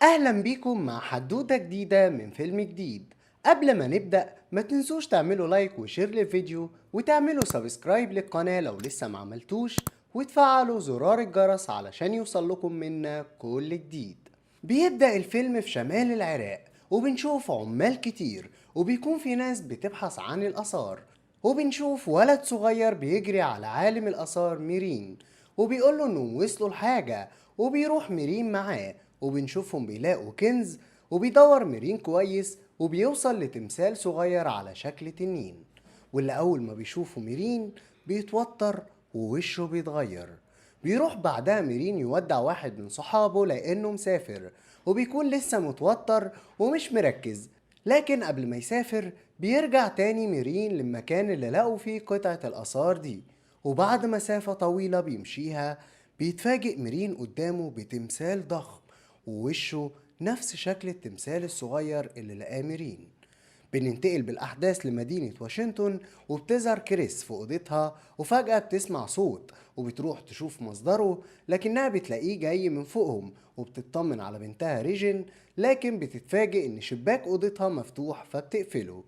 أهلا بيكم مع حدوتة جديدة من فيلم جديد. قبل ما نبدأ ما تنسوش تعملوا لايك وشير للفيديو وتعملوا سبسكرايب للقناة لو لسه ما عملتوش، وتفعلوا زرار الجرس علشان يوصل لكم منا كل جديد. بيبدأ الفيلم في شمال العراق وبنشوف عمال كتير، وبيكون في ناس بتبحث عن الآثار، وبنشوف ولد صغير بيجري على عالم الآثار ميرين وبيقوله انهم وصلوا لحاجة، وبيروح ميرين معاه وبنشوفهم بيلاقوا كنز، وبيدور ميرين كويس وبيوصل لتمثال صغير على شكل تنين، واللي أول ما بيشوفوا ميرين بيتوتر ووشه بيتغير. بيروح بعدها ميرين يودع واحد من صحابه لأنه مسافر، وبيكون لسه متوتر ومش مركز، لكن قبل ما يسافر بيرجع تاني ميرين للمكان اللي لقوا فيه قطعة الآثار دي. وبعد مسافة طويلة بيمشيها بيتفاجئ ميرين قدامه بتمثال ضخم، ووشه نفس شكل التمثال الصغير اللي لقاه ميرين. بننتقل بالأحداث لمدينة واشنطن، وبتظهر كريس في أوضتها وفجأة بتسمع صوت وبتروح تشوف مصدره، لكنها بتلاقيه جاي من فوقهم وبتطمن على بنتها ريجن، لكن بتتفاجئ إن شباك أوضتها مفتوح فبتقفله.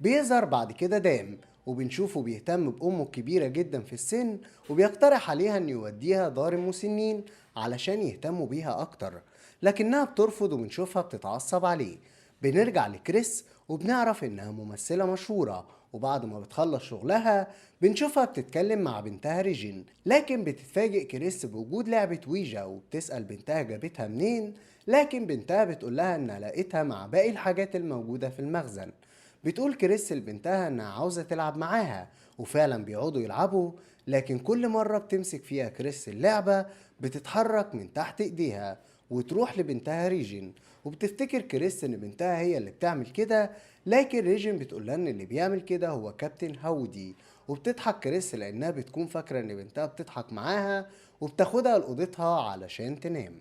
بيظهر بعد كده دام وبنشوفه بيهتم بأمه الكبيرة جدا في السن، وبيقترح عليها إنه يوديها دار المسنين علشان يهتموا بيها أكتر، لكنها بترفض وبنشوفها بتتعصب عليه. بنرجع لكريس وبنعرف إنها ممثلة مشهورة، وبعد ما بتخلص شغلها بنشوفها بتتكلم مع بنتها ريجين، لكن بتتفاجئ كريس بوجود لعبة ويجا وبتسأل بنتها جابتها منين، لكن بنتها بتقولها إنها لقيتها مع باقي الحاجات الموجودة في المخزن. بتقول كريس لبنتها انها عاوزة تلعب معاها، وفعلا بيقعدوا يلعبوا، لكن كل مرة بتمسك فيها كريس اللعبة بتتحرك من تحت ايديها وتروح لبنتها ريجين، وبتفتكر كريس ان بنتها هي اللي بتعمل كده، لكن ريجين بتقولها ان اللي بيعمل كده هو كابتن هاودي، وبتضحك كريس لانها بتكون فاكرة ان بنتها بتضحك معاها، وبتاخدها لأوضتها علشان تنام.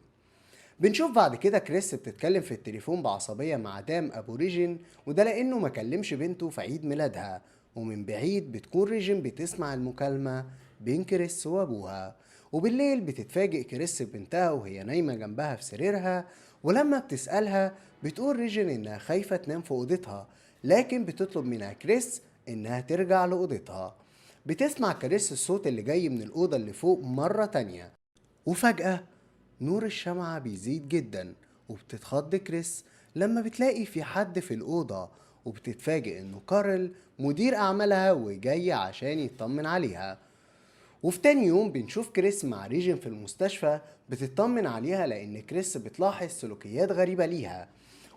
بنشوف بعد كده كريس بتتكلم في التليفون بعصبية مع دام أبو ريجين، وده لأنه ما كلمش بنته في عيد ميلادها، ومن بعيد بتكون ريجين بتسمع المكالمة بين كريس وأبوها. وبالليل بتتفاجئ كريس ببنتها وهي نايمة جنبها في سريرها، ولما بتسألها بتقول ريجين إنها خايفة تنام في أوضتها، لكن بتطلب منها كريس إنها ترجع لأوضتها. بتسمع كريس الصوت اللي جاي من الأوضة اللي فوق مرة تانية، وفجأة نور الشمعة بيزيد جدا، وبتتخض كريس لما بتلاقي في حد في الأوضة، وبتتفاجئ إنه كارل مدير أعمالها وجاي عشان يطمن عليها. وفي تاني يوم بنشوف كريس مع ريجن في المستشفى بتطمن عليها لأن كريس بتلاحظ سلوكيات غريبة ليها.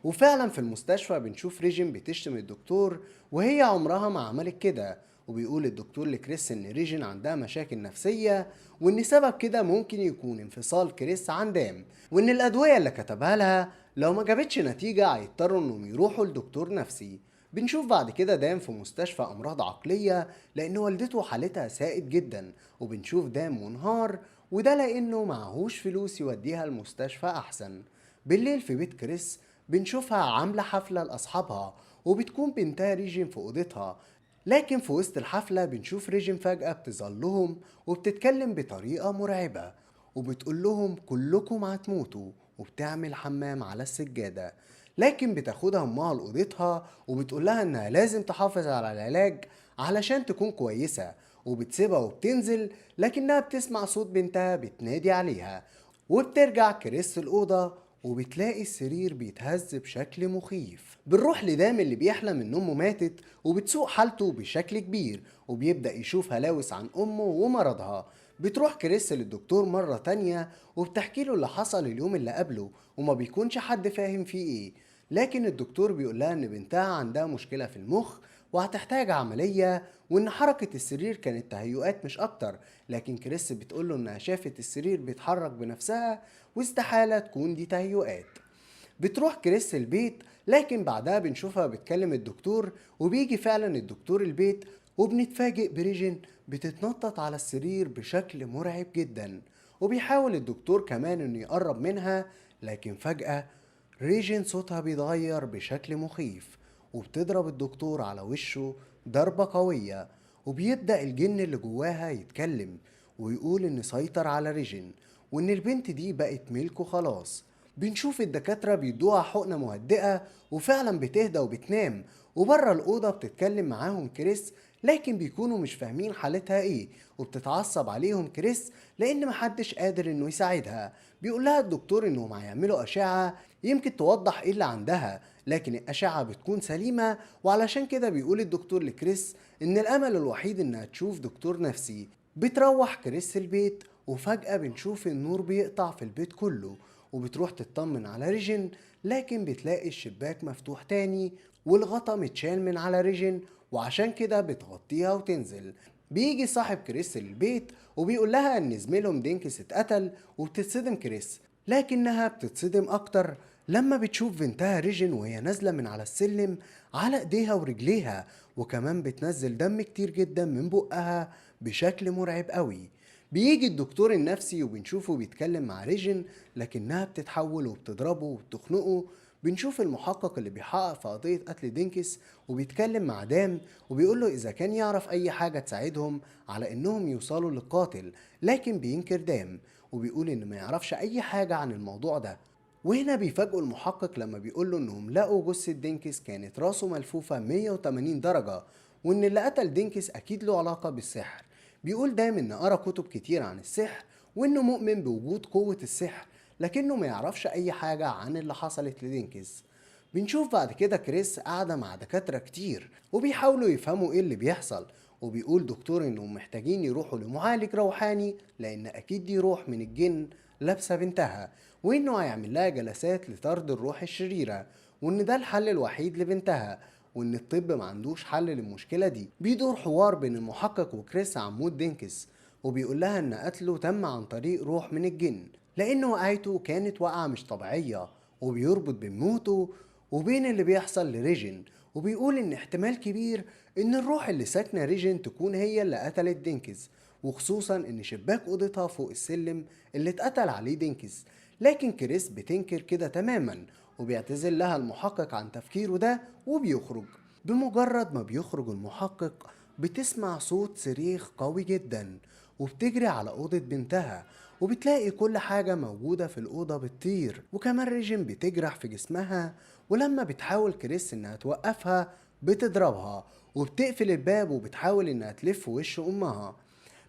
وفعلا في المستشفى بنشوف ريجن بتشتم الدكتور وهي عمرها ما عملت كده، وبيقول الدكتور لكريس ان ريجن عندها مشاكل نفسية، وان سبب كده ممكن يكون انفصال كريس عن دام، وان الادوية اللي كتبها لها لو ما جابتش نتيجة هيضطروا انهم يروحوا لدكتور نفسي. بنشوف بعد كده دام في مستشفى امراض عقلية لان والدته حالتها ساءت جدا، وبنشوف دام منهار، وده لانه معهوش فلوس يوديها المستشفى احسن. بالليل في بيت كريس بنشوفها عاملة حفلة لأصحابها، وبتكون بنتها ريجين في أوضتها، لكن في وسط الحفلة بنشوف ريجين فجأة بتظهر لهم وبتتكلم بطريقة مرعبة، وبتقول لهم كلكم هتموتوا، وبتعمل حمام على السجادة، لكن بتاخدها أمها لأوضتها وبتقول لها إنها لازم تحافظ على العلاج علشان تكون كويسة، وبتسيبها وبتنزل، لكنها بتسمع صوت بنتها بتنادي عليها. وبترجع كريس الأوضة وبتلاقي السرير بيتهز بشكل مخيف. بنروح لدام اللي بيحلم ان امه ماتت وبتسوء حالته بشكل كبير، وبيبدأ يشوف هلاوس عن امه ومرضها. بتروح كريس للدكتور مرة تانية وبتحكي له اللي حصل اليوم اللي قبله، وما بيكونش حد فاهم فيه ايه، لكن الدكتور بيقول لها ان بنتها عندها مشكلة في المخ وهتحتاج عملية، وان حركة السرير كانت تهيؤات مش اكتر، لكن كريس بتقوله انها شافت السرير بيتحرك بنفسها واستحالة تكون دي تهيؤات. بتروح كريس البيت، لكن بعدها بنشوفها بتكلم الدكتور وبيجي فعلا الدكتور البيت، وبنتفاجئ بريجن بتتنطط على السرير بشكل مرعب جدا، وبيحاول الدكتور كمان انه يقرب منها، لكن فجأة ريجن صوتها بيتغير بشكل مخيف وبتضرب الدكتور على وشه ضربة قوية، وبيبدأ الجن اللي جواها يتكلم ويقول ان سيطر على ريجن، وان البنت دي بقت ملكه خلاص. بنشوف الدكاترة بيدوها حقنة مهدئة وفعلا بتهدى وبتنام، وبره الأوضة بتتكلم معاهم كريس، لكن بيكونوا مش فاهمين حالتها ايه، وبتتعصب عليهم كريس لأن محدش قادر انه يساعدها. بيقول لها الدكتور انهم هيعملوا أشعة يمكن توضح ايه اللي عندها، لكن الأشعة بتكون سليمة، وعلشان كده بيقول الدكتور لكريس ان الأمل الوحيد انها تشوف دكتور نفسي. بتروح كريس البيت، وفجأة بنشوف النور بيقطع في البيت كله، وبتروح تطمن على ريجن، لكن بتلاقي الشباك مفتوح تاني والغطا متشال من على ريجن، وعشان كده بتغطيها وتنزل. بيجي صاحب كريس للبيت وبيقول لها ان زميلهم دينكس اتقتل، وبتتصدم كريس، لكنها بتتصدم اكتر لما بتشوف بنتها ريجن وهي نازلة من على السلم على ايديها ورجليها، وكمان بتنزل دم كتير جدا من بقها بشكل مرعب قوي. بيجي الدكتور النفسي وبنشوفه بيتكلم مع ريجن، لكنها بتتحول وبتضربه وبتخنقه. بنشوف المحقق اللي بيحقق في قضية قتل دينكس وبيتكلم مع دام، وبيقول له إذا كان يعرف أي حاجة تساعدهم على إنهم يوصلوا للقاتل، لكن بينكر دام وبيقول إن ما يعرفش أي حاجة عن الموضوع ده. وهنا بيفاجئوا المحقق لما بيقول له إنهم لقوا جثة دينكس كانت راسه ملفوفة 180 درجة، وإن اللي قتل دينكس أكيد له علاقة بالسحر. بيقول دايما ان قرا كتب كتير عن السحر، وانه مؤمن بوجود قوة السحر، لكنه ما يعرفش اي حاجة عن اللي حصلت لدينكس. بنشوف بعد كده كريس قاعدة مع دكاترة كتير وبيحاولوا يفهموا ايه اللي بيحصل، وبيقول دكتور انهم محتاجين يروحوا لمعالج روحاني لان اكيد دي روح من الجن لابسة بنتها، وانه هيعمل لها جلسات لطرد الروح الشريرة، وان ده الحل الوحيد لبنتها، وان الطب ما عندوش حل للمشكله دي. بيدور حوار بين المحقق وكريس عن موت دينكس، وبيقول لها ان قتله تم عن طريق روح من الجن، لان وقعته كانت وقعه مش طبيعيه، وبيربط بين موته وبين اللي بيحصل لريجن. وبيقول ان احتمال كبير ان الروح اللي ساكنه ريجن تكون هي اللي قتلت دينكس، وخصوصا ان شباك اوضتها فوق السلم اللي اتقتل عليه دينكس. لكن كريس بتنكر كده تماما، وبيعتذر لها المحقق عن تفكيره ده وبيخرج. بمجرد ما بيخرج المحقق بتسمع صوت صريخ قوي جدا، وبتجري على أوضة بنتها، وبتلاقي كل حاجة موجودة في الأوضة بتطير، وكمان ريجن بتجرح في جسمها، ولما بتحاول كريس إنها توقفها بتضربها، وبتقفل الباب وبتحاول إنها تلف وش أمها.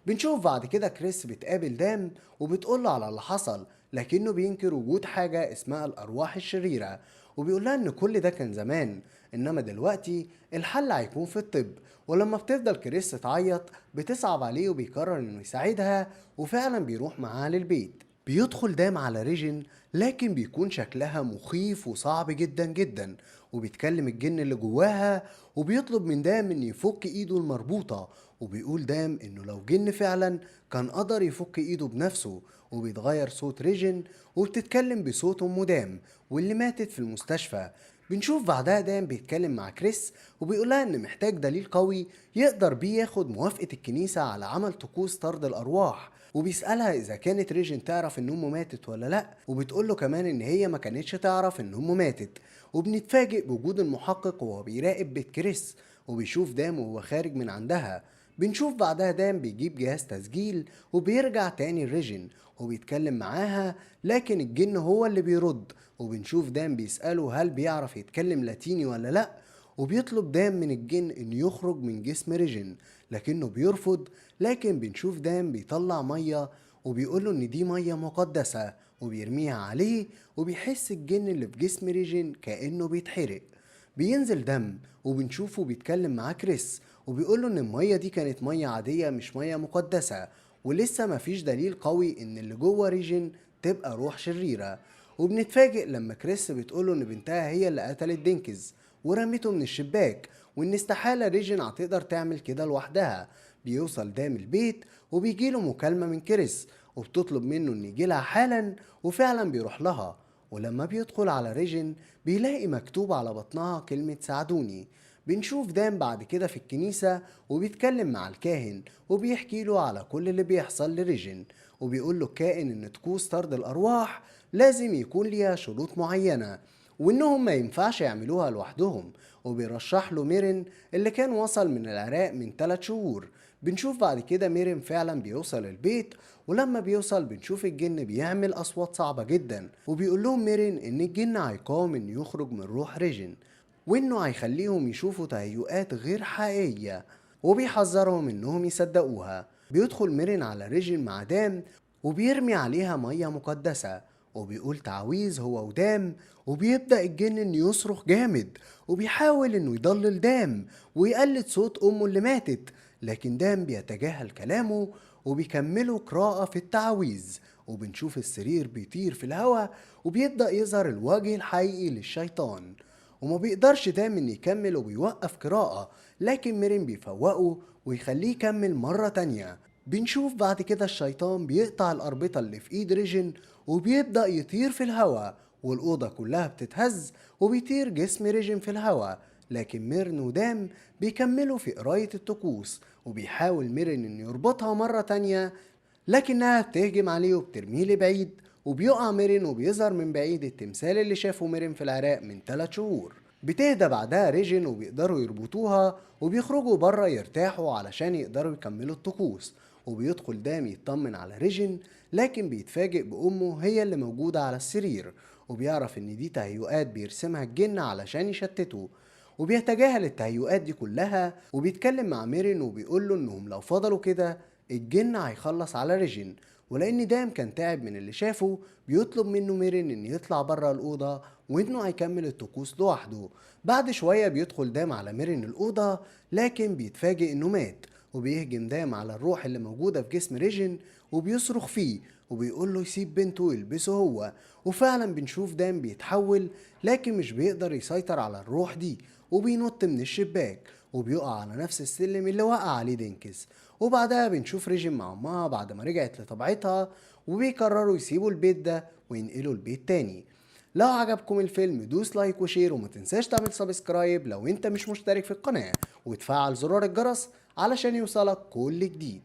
بنشوف بعد كده كريس بتقابل دام وبتقوله على اللي حصل، لكنه بينكر وجود حاجة اسمها الأرواح الشريرة، وبيقولها إن كل ده كان زمان، إنما دلوقتي الحل هيكون في الطب. ولما بتفضل كريس تعيط بتصعب عليه وبيقرر إنه يساعدها، وفعلا بيروح معاها للبيت. بيدخل دام على ريجن، لكن بيكون شكلها مخيف وصعب جدا جدا، وبيتكلم الجن اللي جواها وبيطلب من دام ان يفك ايده المربوطة، وبيقول دام انه لو جن فعلا كان قدر يفك ايده بنفسه. وبيتغير صوت ريجن وبتتكلم بصوت ام دام واللي ماتت في المستشفى. بنشوف بعدها دام بيتكلم مع كريس وبيقولها ان محتاج دليل قوي يقدر بيه ياخد موافقة الكنيسة على عمل طقوس طرد الارواح، وبيسألها اذا كانت ريجن تعرف ان امه ماتت ولا لا، وبتقوله كمان ان هي ما كانتش تعرف ان امه ماتت. وبنتفاجئ بوجود المحقق وهو بيراقب بيت كريس، وبيشوف دام وهو خارج من عندها. بنشوف بعدها دام بيجيب جهاز تسجيل وبيرجع تاني لريجن وبيتكلم معاها، لكن الجن هو اللي بيرد. وبنشوف دام بيسأله هل بيعرف يتكلم لاتيني ولا لأ، وبيطلب دام من الجن انه يخرج من جسم ريجن، لكنه بيرفض. لكن بنشوف دام بيطلع مية وبيقوله ان دي مية مقدسة وبيرميها عليه، وبيحس الجن اللي في جسم ريجن كأنه بيتحرق. بينزل دم وبنشوفه بيتكلم مع كريس وبيقوله ان المية دي كانت مية عادية مش مية مقدسة، ولسه مفيش دليل قوي ان اللي جوه ريجن تبقى روح شريرة. وبنتفاجئ لما كريس بتقوله ان بنتها هي اللي قتلت دينكز ورمته من الشباك، وان استحالة ريجن هتقدر تعمل كده لوحدها. بيوصل دام البيت وبيجيله مكالمة من كريس وبتطلب منه ان يجيلها حالا، وفعلا بيروح لها. ولما بيدخل على ريجن بيلاقي مكتوب على بطنها كلمة ساعدوني. بنشوف دام بعد كده في الكنيسة وبيتكلم مع الكاهن وبيحكي له على كل اللي بيحصل لريجن، وبيقول له الكائن ان طقوس طرد الارواح لازم يكون ليها شروط معينة، وانهم ما ينفعش يعملوها لوحدهم. وبيرشح له ميرن اللي كان وصل من العراق من 3 شهور. بنشوف بعد كده ميرين فعلا بيوصل البيت، ولما بيوصل بنشوف الجن بيعمل أصوات صعبة جدا، وبيقول لهم ميرين إن الجن هيقاوم إنه يخرج من روح ريجن، وإنه هيخليهم يشوفوا تهيؤات غير حقيقية، وبيحذرهم إنهم يصدقوها. بيدخل ميرين على ريجن مع دام، وبيرمي عليها مية مقدسة، وبيقول تعويذ هو ودام، وبيبدأ الجن إنه يصرخ جامد، وبيحاول إنه يضلل دام ويقلد صوت أمه اللي ماتت، لكن دام بيتجاهل كلامه وبيكملوا قراءة في التعويذ. وبنشوف السرير بيطير في الهواء، وبيبدأ يظهر الوجه الحقيقي للشيطان، وما بيقدرش دام إن يكمل وبيوقف قراءة، لكن ميرين بيفوقه ويخليه يكمل مرة تانية. بنشوف بعد كده الشيطان بيقطع الأربطة اللي في إيد ريجن، وبيبدأ يطير في الهواء، والأوضة كلها بتتهز وبيطير جسم ريجن في الهواء. لكن ميرن ودام بيكملوا في قراية الطقوس، وبيحاول ميرن إنه يربطها مرة تانية، لكنها بتهجم عليه وبترميه لبعيد، وبيقع ميرين وبيظهر من بعيد التمثال اللي شافه ميرين في العراق من 3 شهور. بتهدى بعدها ريجن وبيقدروا يربطوها، وبيخرجوا بره يرتاحوا علشان يقدروا يكملوا الطقوس. وبيدخل دام يطمن على ريجن، لكن بيتفاجئ بأمه هي اللي موجودة على السرير، وبيعرف إن دي تهيؤات بيرسمها الجن علشان يشتته. وبيتجاهل التهيؤات دي كلها، وبيتكلم مع ميرين وبيقول له إنهم لو فضلوا كده الجن هيخلص على ريجن. ولأن دام كان تعب من اللي شافه، بيطلب منه ميرين إن يطلع بره الأوضة وإنه هيكمل الطقوس لوحده. بعد شوية بيدخل دام على ميرين الأوضة، لكن بيتفاجئ إنه مات، وبيهجم دام على الروح اللي موجودة في جسم ريجن وبيصرخ فيه، وبيقول له يسيب بنته ويلبسه هو. وفعلا بنشوف دام بيتحول، لكن مش بيقدر يسيطر على الروح دي، وبينط من الشباك وبيقع على نفس السلم اللي وقع عليه دينكس. وبعدها بنشوف ريجن مع امها بعد ما رجعت لطبيعتها، وبيقرروا يسيبوا البيت ده وينقلوا البيت تاني. لو عجبكم الفيلم دوس لايك وشير، وما تنساش تعمل سبسكرايب لو انت مش مشترك في القناة، وتفعل زرار الجرس علشان يوصلك كل جديد.